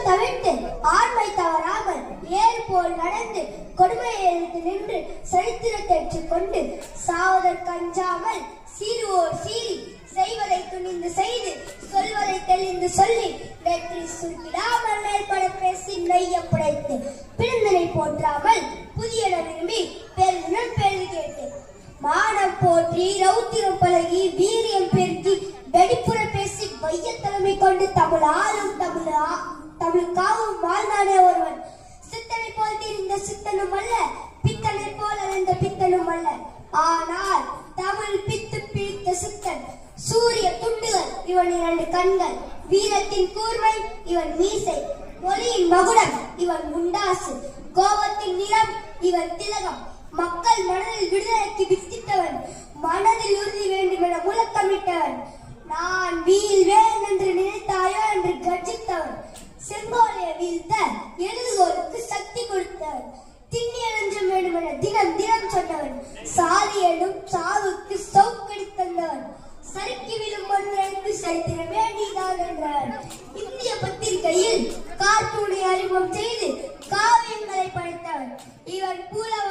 தவிர்த்து ஆண்மை தவறாமல் ஏறு போல் நடந்து கொடுமையை எதிர்த்து நின்று சரித்திரத்தை கொண்டு சாவதற்கு அஞ்சாமல் சீருவோர் சீறி செய்வதை துணிந்து செய்து சொல்வதை தெளிந்து சொல்லி வெற்றி சுருக்கிடாமல் மேற்பட பேசி நெய்ய புடைத்து பிறந்தனை போற்றாமல் புதியன விரும்பி பெருதினம் பெருது கேட்டு மானம் போற்றி ரௌத்திரம் பழகி வீரியம் பெருக்கி வெடிப்புற பேசி வையத்தலைமை கொண்டு தமிழுக்காவும் வாழ்ந்தானே ஒருவன். சித்தனை போல் தெரிந்த சித்தனும் அல்ல, பித்தனை போல் அறிந்த பித்தனும் அல்ல. ஆனால் தமிழ் பித்து பிடித்த சித்தன். சூரிய துண்டுகள் இவன் 2 கண்கள், வீரத்தின் கூர்மை இவன் மீசை, ஒளியின் மகுடம் இவன் முண்டாசு, கோபத்தின் நிறம் இவன் திலகம். மக்கள் மனதில் விடுதலைக்கு வித்திட்டவன், மனதில் உறுதி வேண்டும் என முழக்கமிட்டவன். நான் வீழ்வேன் என்று நினைத்தாயோ என்று கர்ஜித்தவன். செங்கோலையை வீழ்த்த எழுதுகோலுக்கு சக்தி கொடுத்தவன். திண்ணிய நெஞ்சம் வேண்டும் என தினம் தினம் சொன்னவன். சாதி எனும் சாவுக்கு சவுக்கடி தந்தவன். சறுக்கி விழும் ஒன்றைக்கு சரித்திரமே நீதான் என்றார். இந்திய பத்திரிகையில் கார்ட்டூனை அறிமுகம் செய்து காவியங்களை படைத்தவன். இவன் பூலவ